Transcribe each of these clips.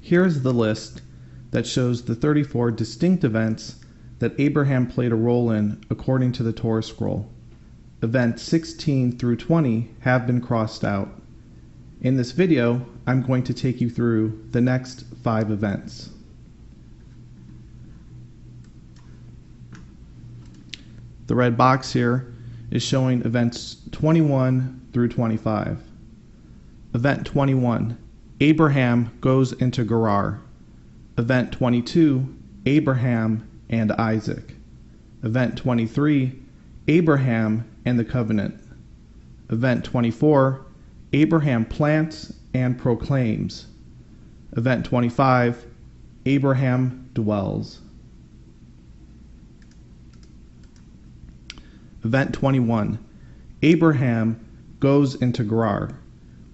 Here is the list that shows the 34 distinct events that Abraham played a role in according to the Torah scroll. Events 16 through 20 have been crossed out. In this video, I'm going to take you through the next 5 events. The red box here is showing events 21 through 25. Event 21, Abraham goes into Gerar. Event 22, Abraham and Isaac. Event 23, Abraham and the covenant. Event 24, Abraham plants and proclaims. Event 25, Abraham dwells. Event 21, Abraham goes into Gerar.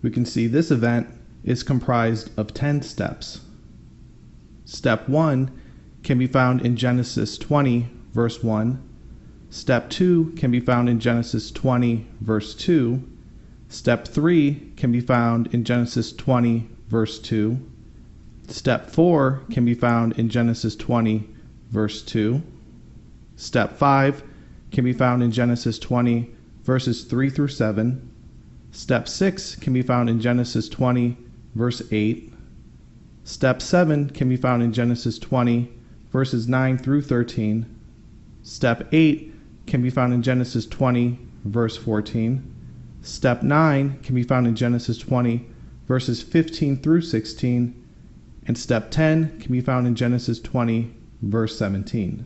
We can see this event is comprised of 10 steps. Step 1 can be found in Genesis 20, verse 1. Step 2 can be found in Genesis 20, verse 2. Step 3 can be found in Genesis 20, verse 2. Step 4 can be found in Genesis 20, verse 2. Step 5 can be found in Genesis 20, verses 3 through 7. Step 6 can be found in Genesis 20, verse 8. Step 7 can be found in Genesis 20, verses 9 through 13. Step 8 can be found in Genesis 20, verse 14. Step 9 can be found in Genesis 20, verses 15 through 16. And step 10 can be found in Genesis 20, verse 17.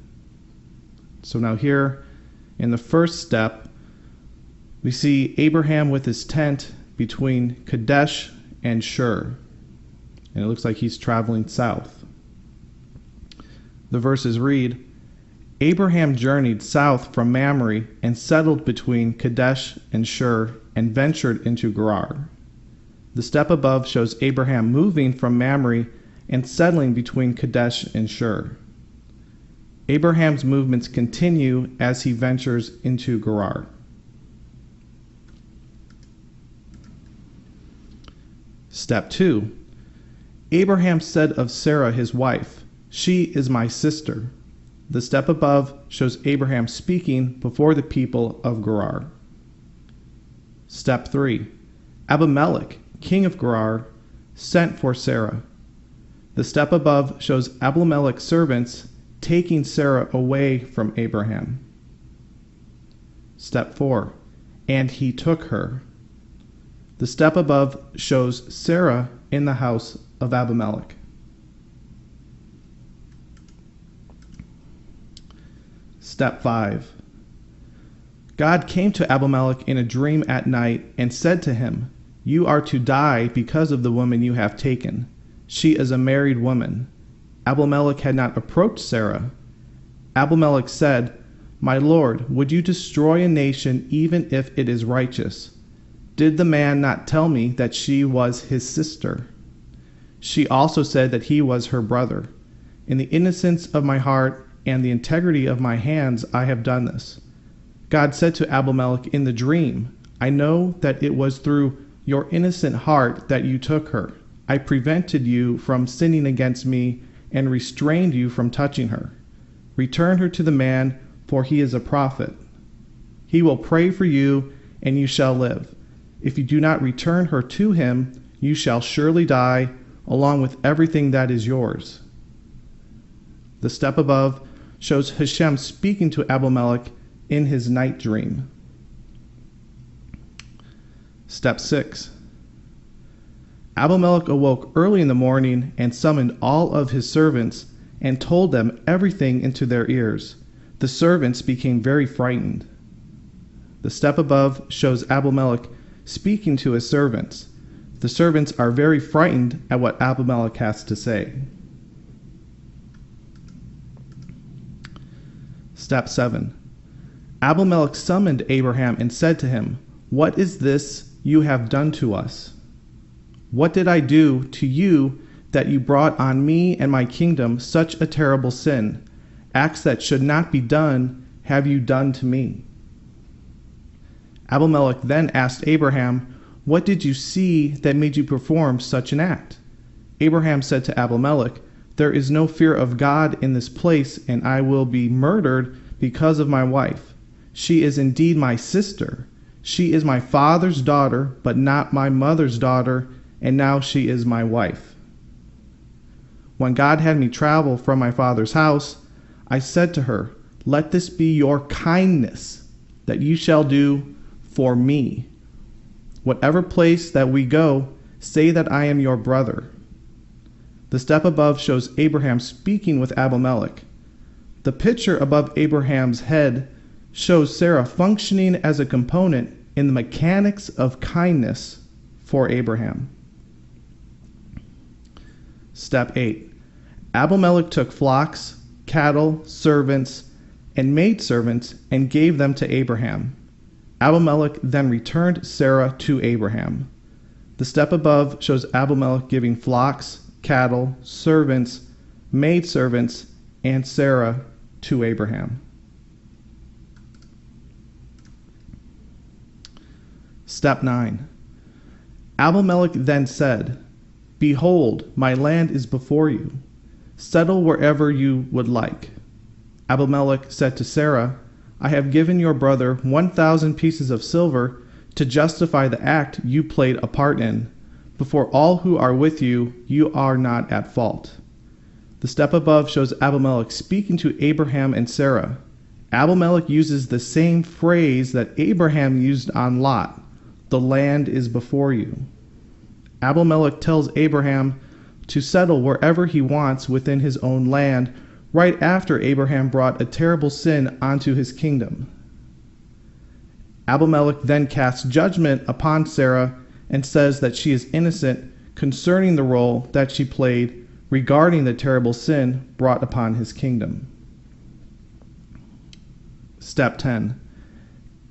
So now here, in the first step, we see Abraham with his tent between Kadesh and Shur. And it looks like he's traveling south. The verses read, Abraham journeyed south from Mamre and settled between Kadesh and Shur and ventured into Gerar. The step above shows Abraham moving from Mamre and settling between Kadesh and Shur. Abraham's movements continue as he ventures into Gerar. Step 2. Abraham said of Sarah his wife, "She is my sister." The step above shows Abraham speaking before the people of Gerar. Step 3. Abimelech, king of Gerar, sent for Sarah. The step above shows Abimelech's servants taking Sarah away from Abraham. Step 4. And he took her. The step above shows Sarah in the house of Abimelech. Step 5. God came to Abimelech in a dream at night and said to him, "You are to die because of the woman you have taken. She is a married woman." Abimelech had not approached Sarah. Abimelech said, "My lord, would you destroy a nation even if it is righteous? Did the man not tell me that she was his sister? She also said that he was her brother. In the innocence of my heart and the integrity of my hands I have done this." God said to Abimelech in the dream, "I know that it was through your innocent heart that you took her. I prevented you from sinning against me and restrained you from touching her. Return her to the man, for he is a prophet. He will pray for you, and you shall live. If you do not return her to him, you shall surely die, along with everything that is yours." The step above shows Hashem speaking to Abimelech in his night dream. Step 6. Abimelech awoke early in the morning and summoned all of his servants and told them everything into their ears. The servants became very frightened. The step above shows Abimelech speaking to his servants. The servants are very frightened at what Abimelech has to say. Step 7. Abimelech summoned Abraham and said to him, "What is this you have done to us? What did I do to you that you brought on me and my kingdom such a terrible sin? Acts that should not be done have you done to me." Abimelech then asked Abraham, "What did you see that made you perform such an act?" Abraham said to Abimelech, "There is no fear of God in this place, and I will be murdered because of my wife. She is indeed my sister. She is my father's daughter, but not my mother's daughter, and now she is my wife. When God had me travel from my father's house, I said to her, 'Let this be your kindness that you shall do for me. Whatever place that we go, say that I am your brother.'" The step above shows Abraham speaking with Abimelech. The picture above Abraham's head shows Sarah functioning as a component in the mechanics of kindness for Abraham. Step 8. Abimelech took flocks, cattle, servants, and maidservants and gave them to Abraham. Abimelech then returned Sarah to Abraham. The step above shows Abimelech giving flocks, cattle, servants, maidservants, and Sarah to Abraham. Step 9. Abimelech then said, "Behold, my land is before you. Settle wherever you would like." Abimelech said to Sarah, "I have given your brother 1,000 pieces of silver to justify the act you played a part in. Before all who are with you, you are not at fault." The step above shows Abimelech speaking to Abraham and Sarah. Abimelech uses the same phrase that Abraham used on Lot, "The land is before you." Abimelech tells Abraham to settle wherever he wants within his own land, right after Abraham brought a terrible sin onto his kingdom. Abimelech then casts judgment upon Sarah and says that she is innocent concerning the role that she played regarding the terrible sin brought upon his kingdom. Step 10.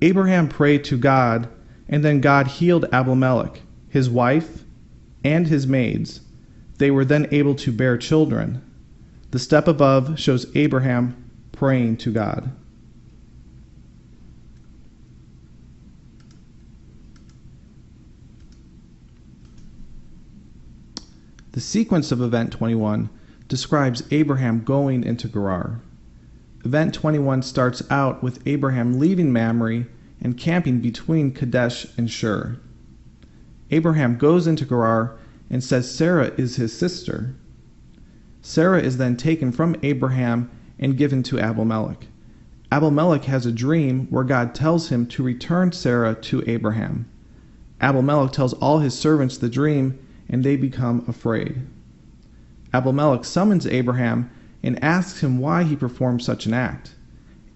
Abraham prayed to God, and then God healed Abimelech, his wife, and his maids. They were then able to bear children. The step above shows Abraham praying to God. The sequence of Event 21 describes Abraham going into Gerar. Event 21 starts out with Abraham leaving Mamre and camping between Kadesh and Shur. Abraham goes into Gerar and says Sarah is his sister. Sarah is then taken from Abraham and given to Abimelech. Abimelech has a dream where God tells him to return Sarah to Abraham. Abimelech tells all his servants the dream, and they become afraid. Abimelech summons Abraham and asks him why he performed such an act.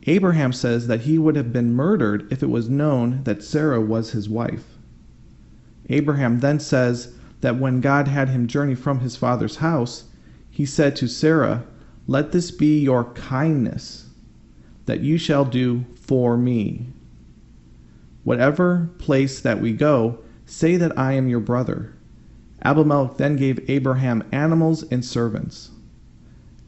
Abraham says that he would have been murdered if it was known that Sarah was his wife. Abraham then says that when God had him journey from his father's house, he said to Sarah, "Let this be your kindness that you shall do for me. Whatever place that we go, say that I am your brother." Abimelech then gave Abraham animals and servants.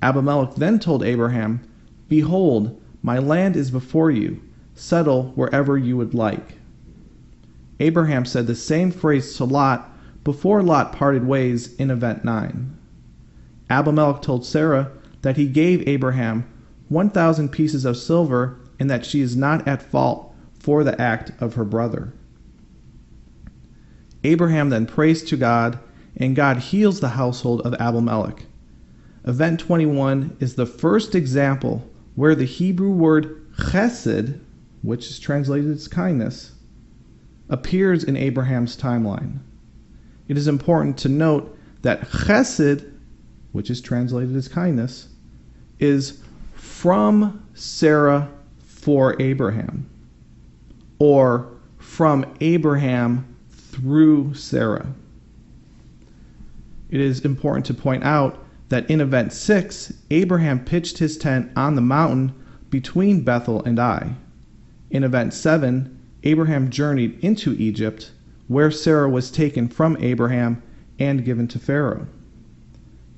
Abimelech then told Abraham, "Behold, my land is before you. Settle wherever you would like." Abraham said the same phrase to Lot before Lot parted ways in Event 9. Abimelech told Sarah that he gave Abraham 1,000 pieces of silver and that she is not at fault for the act of her brother. Abraham then prays to God, and God heals the household of Abimelech. Event 21 is the first example where the Hebrew word chesed, which is translated as kindness, appears in Abraham's timeline. It is important to note that chesed, which is translated as kindness, is from Sarah for Abraham, or from Abraham through Sarah. It is important to point out that in Event 6, Abraham pitched his tent on the mountain between Bethel and Ai. In Event 7, Abraham journeyed into Egypt, where Sarah was taken from Abraham and given to Pharaoh.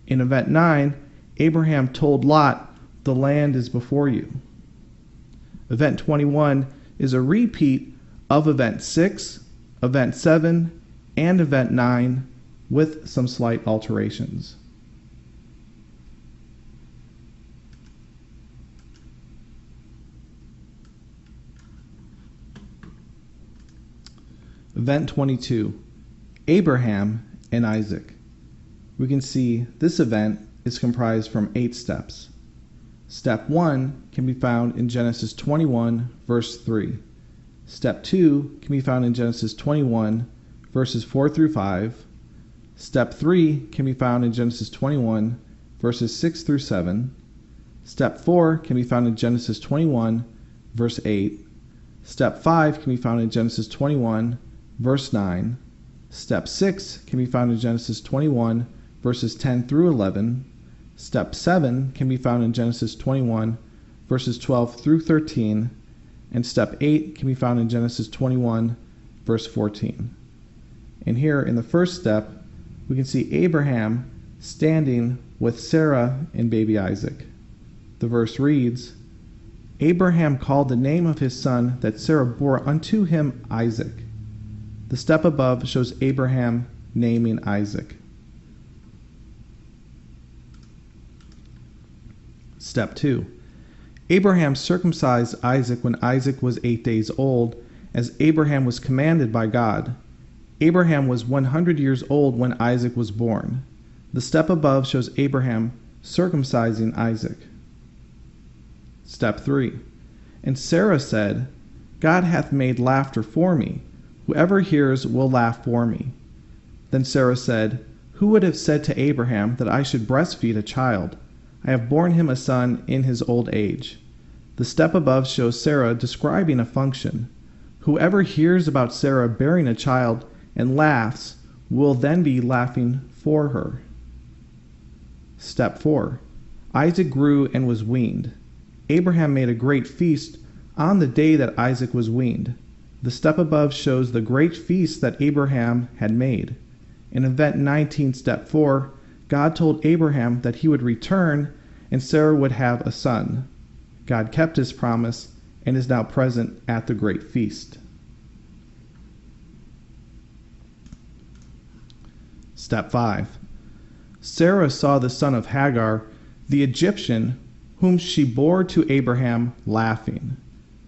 In Event 9, Abraham told Lot, "The land is before you." Event 21 is a repeat of Event 6, Event 7, and Event 9, with some slight alterations. Event 22, Abraham and Isaac. We can see this event is comprised from 8 steps. Step 1 can be found in Genesis 21, verse 3. Step 2 can be found in Genesis 21, verses 4 through 5. Step 3 can be found in Genesis 21, verses 6 through 7. Step 4 can be found in Genesis 21, verse 8. Step 5 can be found in Genesis 21, verse 9. Step 6 can be found in Genesis 21, verses 10 through 11. Step 7 can be found in Genesis 21, verses 12 through 13. And step 8 can be found in Genesis 21, verse 14. And here in the first step, we can see Abraham standing with Sarah and baby Isaac. The verse reads, Abraham called the name of his son that Sarah bore unto him Isaac. The step above shows Abraham naming Isaac. Step 2. Abraham circumcised Isaac when Isaac was 8 days old, as Abraham was commanded by God. Abraham was 100 years old when Isaac was born. The step above shows Abraham circumcising Isaac. Step 3. And Sarah said, God hath made laughter for me. Whoever hears will laugh for me. Then Sarah said, Who would have said to Abraham that I should breastfeed a child? I have borne him a son in his old age. The step above shows Sarah describing a function. Whoever hears about Sarah bearing a child and laughs will then be laughing for her. Step 4. Isaac grew and was weaned. Abraham made a great feast on the day that Isaac was weaned. The step above shows the great feast that Abraham had made. In event 19, step 4, God told Abraham that he would return and Sarah would have a son. God kept his promise and is now present at the great feast. Step 5. Sarah saw the son of Hagar, the Egyptian, whom she bore to Abraham, laughing.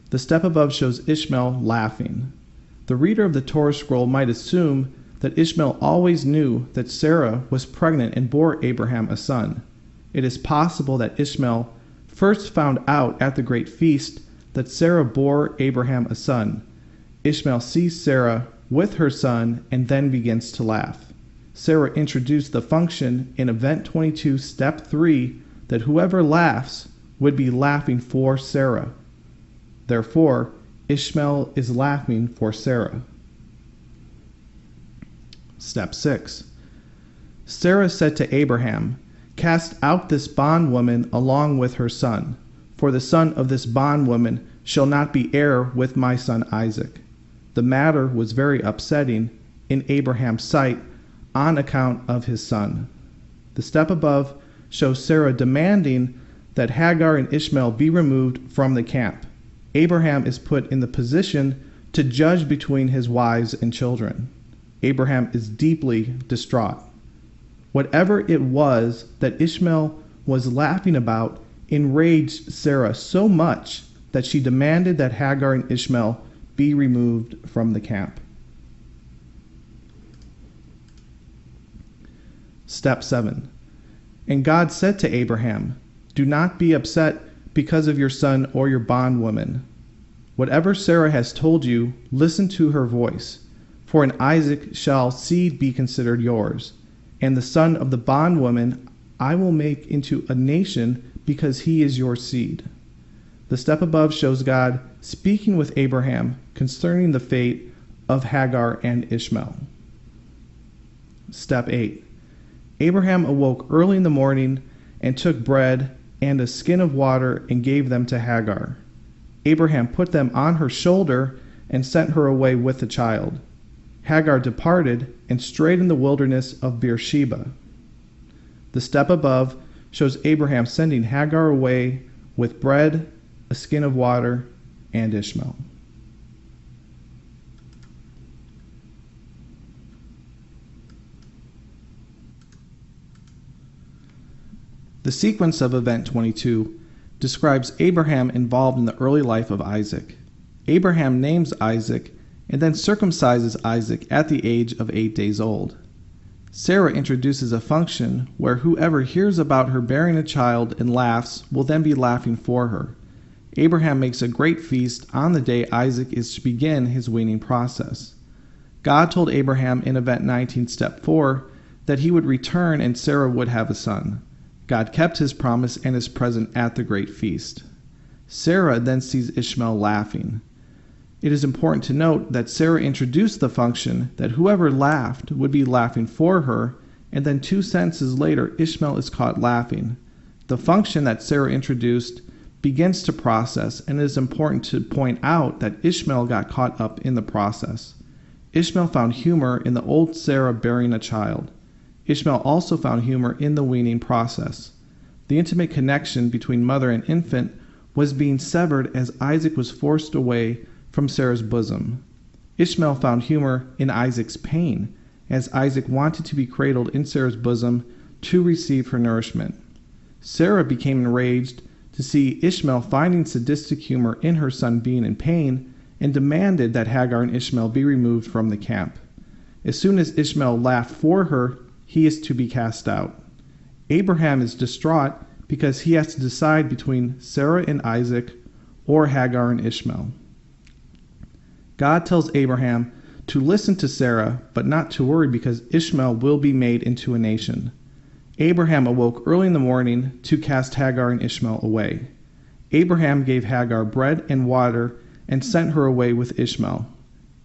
The step above shows Ishmael laughing. The reader of the Torah scroll might assume that Ishmael always knew that Sarah was pregnant and bore Abraham a son. It is possible that Ishmael first found out at the great feast that Sarah bore Abraham a son. Ishmael sees Sarah with her son and then begins to laugh. Sarah introduced the function in event 22, step 3, that whoever laughs would be laughing for Sarah. Therefore, Ishmael is laughing for Sarah. Step 6. Sarah said to Abraham, Cast out this bondwoman along with her son, for the son of this bondwoman shall not be heir with my son Isaac. The matter was very upsetting in Abraham's sight on account of his son. The step above shows Sarah demanding that Hagar and Ishmael be removed from the camp. Abraham is put in the position to judge between his wives and children. Abraham is deeply distraught. Whatever it was that Ishmael was laughing about enraged Sarah so much that she demanded that Hagar and Ishmael be removed from the camp. Step 7. And God said to Abraham, Do not be upset because of your son or your bondwoman. Whatever Sarah has told you, listen to her voice. For in Isaac shall seed be considered yours, and the son of the bondwoman I will make into a nation because he is your seed. The step above shows God speaking with Abraham concerning the fate of Hagar and Ishmael. Step 8. Abraham awoke early in the morning and took bread and a skin of water and gave them to Hagar. Abraham put them on her shoulder and sent her away with the child. Hagar departed and strayed in the wilderness of Beersheba. The step above shows Abraham sending Hagar away with bread, a skin of water, and Ishmael. The sequence of event 22 describes Abraham involved in the early life of Isaac. Abraham names Isaac and then circumcises Isaac at the age of 8 days old. Sarah introduces a function where whoever hears about her bearing a child and laughs will then be laughing for her. Abraham makes a great feast on the day Isaac is to begin his weaning process. God told Abraham in event 19, step 4, that he would return and Sarah would have a son. God kept his promise and is present at the great feast. Sarah then sees Ishmael laughing. It is important to note that Sarah introduced the function that whoever laughed would be laughing for her, and then 2 sentences later Ishmael is caught laughing. The function that Sarah introduced begins to process, and it is important to point out that Ishmael got caught up in the process. Ishmael found humor in the old Sarah bearing a child. Ishmael also found humor in the weaning process. The intimate connection between mother and infant was being severed as Isaac was forced away from Sarah's bosom. Ishmael found humor in Isaac's pain, as Isaac wanted to be cradled in Sarah's bosom to receive her nourishment. Sarah became enraged to see Ishmael finding sadistic humor in her son being in pain, and demanded that Hagar and Ishmael be removed from the camp. As soon as Ishmael laughed for her, he is to be cast out. Abraham is distraught because he has to decide between Sarah and Isaac or Hagar and Ishmael. God tells Abraham to listen to Sarah, but not to worry because Ishmael will be made into a nation. Abraham awoke early in the morning to cast Hagar and Ishmael away. Abraham gave Hagar bread and water and sent her away with Ishmael.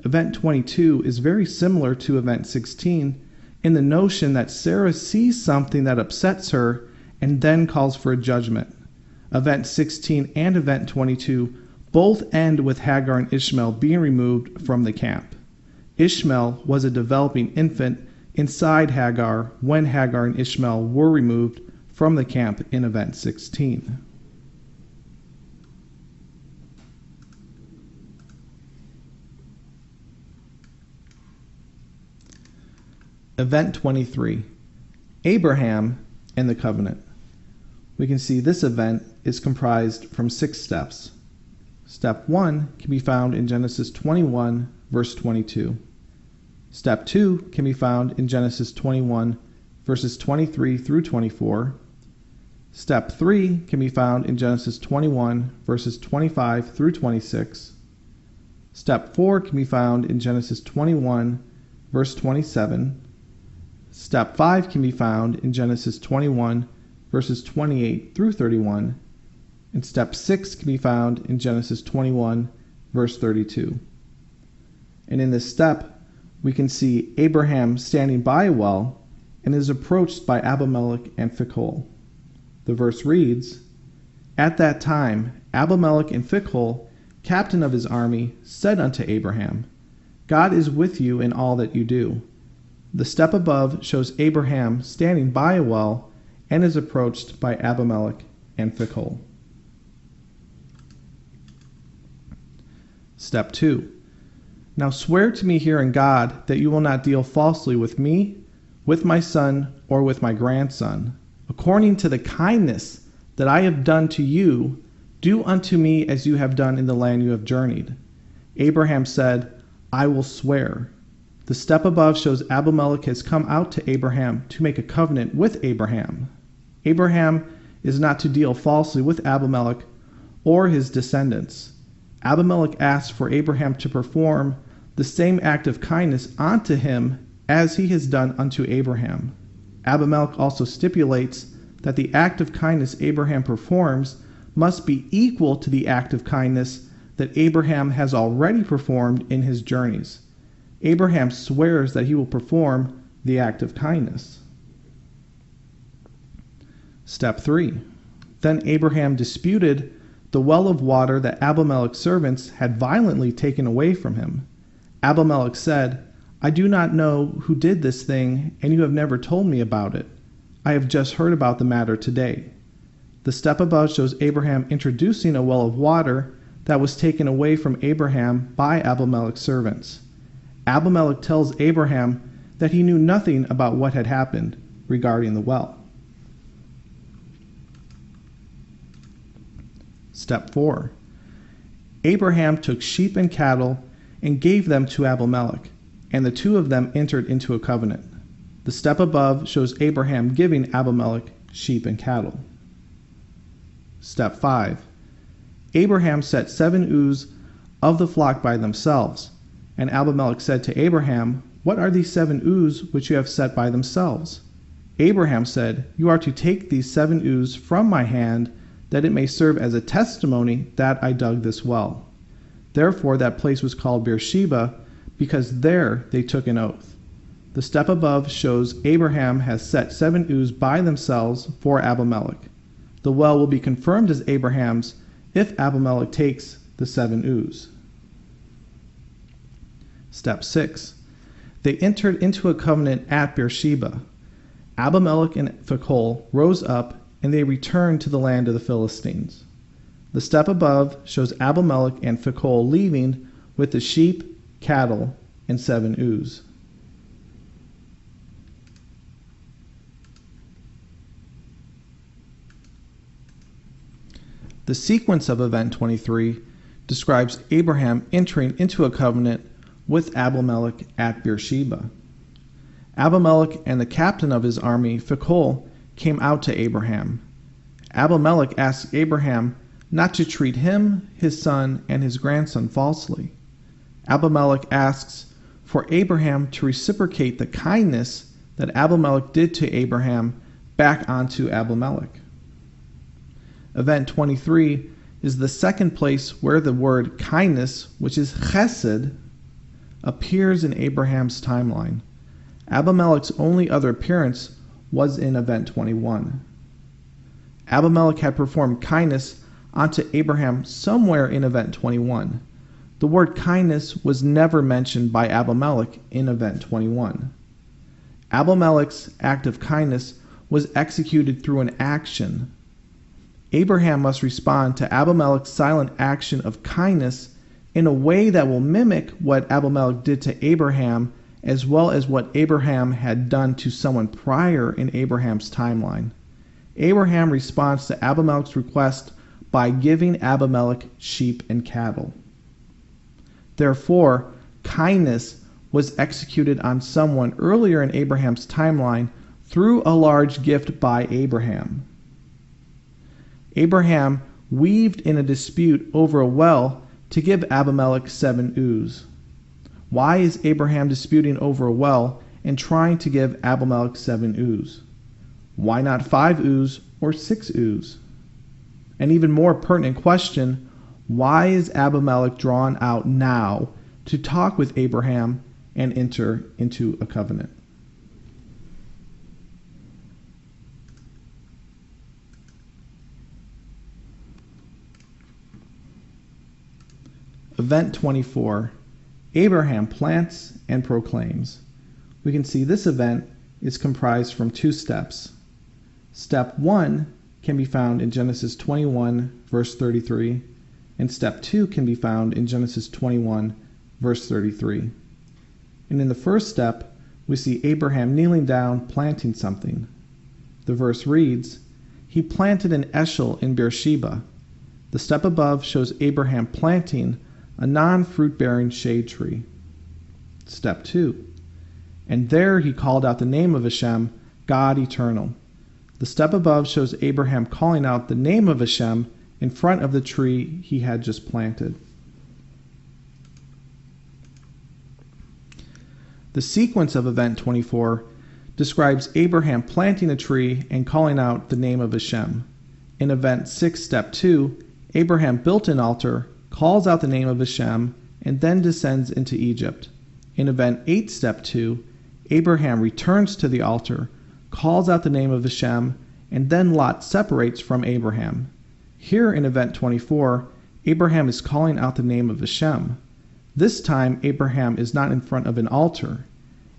Event 22 is very similar to event 16 in the notion that Sarah sees something that upsets her and then calls for a judgment. Event 16 and event 22 both end with Hagar and Ishmael being removed from the camp. Ishmael was a developing infant inside Hagar when Hagar and Ishmael were removed from the camp in event 16. Event 23, Abraham and the Covenant. We can see this event is comprised from 6 steps. Step 1 can be found in Genesis 21, verse 22. Step 2 can be found in Genesis 21, verses 23 through 24. Step 3 can be found in Genesis 21, verses 25 through 26. Step 4 can be found in Genesis 21, verse 27. Step 5 can be found in Genesis 21, verses 28 through 31. And step 6 can be found in Genesis 21, verse 32. And in this step, we can see Abraham standing by a well and is approached by Abimelech and Phicol. The verse reads, "At that time Abimelech and Phicol, captain of his army, said unto Abraham, God is with you in all that you do." The step above shows Abraham standing by a well and is approached by Abimelech and Phicol. Step 2. Now swear to me here in God that you will not deal falsely with me, with my son, or with my grandson. According to the kindness that I have done to you, do unto me as you have done in the land you have journeyed. Abraham said, I will swear. The step above shows Abimelech has come out to Abraham to make a covenant with Abraham. Abraham is not to deal falsely with Abimelech or his descendants. Abimelech asked for Abraham to perform the same act of kindness unto him as he has done unto Abraham. Abimelech also stipulates that the act of kindness Abraham performs must be equal to the act of kindness that Abraham has already performed in his journeys. Abraham swears that he will perform the act of kindness. Step 3. Then Abraham disputed the well of water that Abimelech's servants had violently taken away from him. Abimelech said, I do not know who did this thing, and you have never told me about it. I have just heard about the matter today. The step above shows Abraham introducing a well of water that was taken away from Abraham by Abimelech's servants. Abimelech tells Abraham that he knew nothing about what had happened regarding the well. Step 4. Abraham took sheep and cattle and gave them to Abimelech, and the two of them entered into a covenant. The step above shows Abraham giving Abimelech sheep and cattle. Step 5. Abraham set 7 ewes of the flock by themselves, and Abimelech said to Abraham, "What are these 7 ewes which you have set by themselves?" Abraham said, "You are to take these 7 ewes from my hand, that it may serve as a testimony that I dug this well." Therefore that place was called Beersheba, because there they took an oath. The step above shows Abraham has set 7 ewes by themselves for Abimelech. The well will be confirmed as Abraham's if Abimelech takes the 7 ewes. Step 6. They entered into a covenant at Beersheba. Abimelech and Phicol rose up, and they returned to the land of the Philistines. The step above shows Abimelech and Phicol leaving with the sheep, cattle, and 7 ewes. The sequence of event 23 describes Abraham entering into a covenant with Abimelech at Beersheba. Abimelech and the captain of his army, Phicol, came out to Abraham. Abimelech asked Abraham not to treat him, his son, and his grandson falsely. Abimelech asks for Abraham to reciprocate the kindness that Abimelech did to Abraham back onto Abimelech. Event 23 is the second place where the word kindness, which is chesed, appears in Abraham's timeline. Abimelech's only other appearance was in event 21. Abimelech had performed kindness onto Abraham somewhere in event 21. The word kindness was never mentioned by Abimelech in event 21. Abimelech's act of kindness was executed through an action. Abraham must respond to Abimelech's silent action of kindness in a way that will mimic what Abimelech did to Abraham, as well as what Abraham had done to someone prior in Abraham's timeline. Abraham responds to Abimelech's request by giving Abimelech sheep and cattle. Therefore, kindness was executed on someone earlier in Abraham's timeline through a large gift by Abraham. Abraham weaved in a dispute over a well to give Abimelech 7 ewes. Why is Abraham disputing over a well and trying to give Abimelech 7 ewes? Why not 5 ewes or 6 ewes? An even more pertinent question, why is Abimelech drawn out now to talk with Abraham and enter into a covenant? Event 24. Abraham plants and proclaims. We can see this event is comprised from 2 steps. Step 1 can be found in Genesis 21, verse 33, and step 2 can be found in Genesis 21, verse 33. And in the first step, we see Abraham kneeling down, planting something. The verse reads, "He planted an eshel in Beersheba." The step above shows Abraham planting a non-fruit-bearing shade tree. Step 2. And there he called out the name of Hashem, God Eternal. The step above shows Abraham calling out the name of Hashem in front of the tree he had just planted. The sequence of event 24 describes Abraham planting a tree and calling out the name of Hashem. In event 6, step 2, Abraham built an altar, calls out the name of Hashem, and then descends into Egypt. In event 8, step 2, Abraham returns to the altar, calls out the name of Hashem, and then Lot separates from Abraham. Here in event 24, Abraham is calling out the name of Hashem. This time, Abraham is not in front of an altar.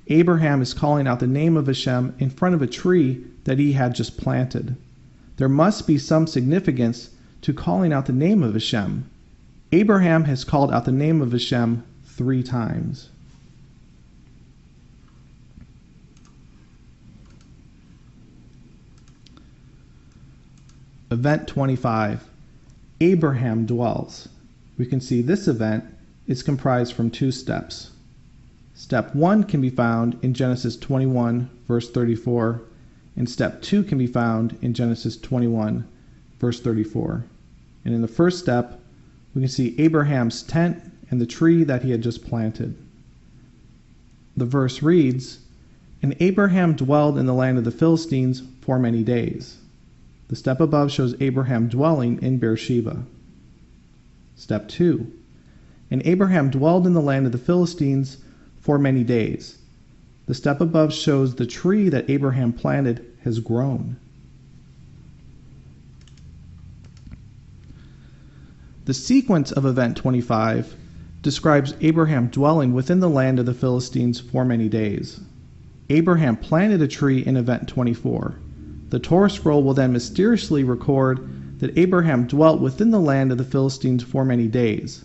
Abraham is calling out the name of Hashem in front of a tree that he had just planted. There must be some significance to calling out the name of Hashem. Abraham has called out the name of Hashem 3 times. Event 25. Abraham dwells. We can see this event is comprised from 2 steps. Step 1 can be found in Genesis 21, verse 34, and step 2 can be found in Genesis 21, verse 34. And in the first step, we can see Abraham's tent and the tree that he had just planted. The verse reads, "And Abraham dwelled in the land of the Philistines for many days." The step above shows Abraham dwelling in Beersheba. Step 2. "And Abraham dwelled in the land of the Philistines for many days." The step above shows the tree that Abraham planted has grown. The sequence of event 25 describes Abraham dwelling within the land of the Philistines for many days. Abraham planted a tree in event 24. The Torah scroll will then mysteriously record that Abraham dwelt within the land of the Philistines for many days.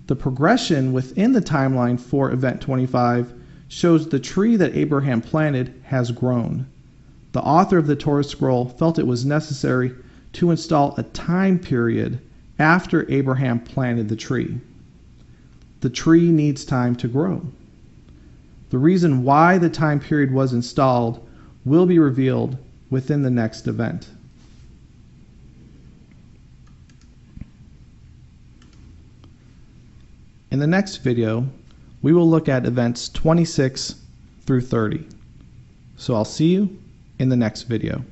The progression within the timeline for event 25 shows the tree that Abraham planted has grown. The author of the Torah scroll felt it was necessary to install a time period after Abraham planted the tree. The tree needs time to grow. The reason why the time period was installed will be revealed within the next event. In the next video, we will look at events 26 through 30. So I'll see you in the next video.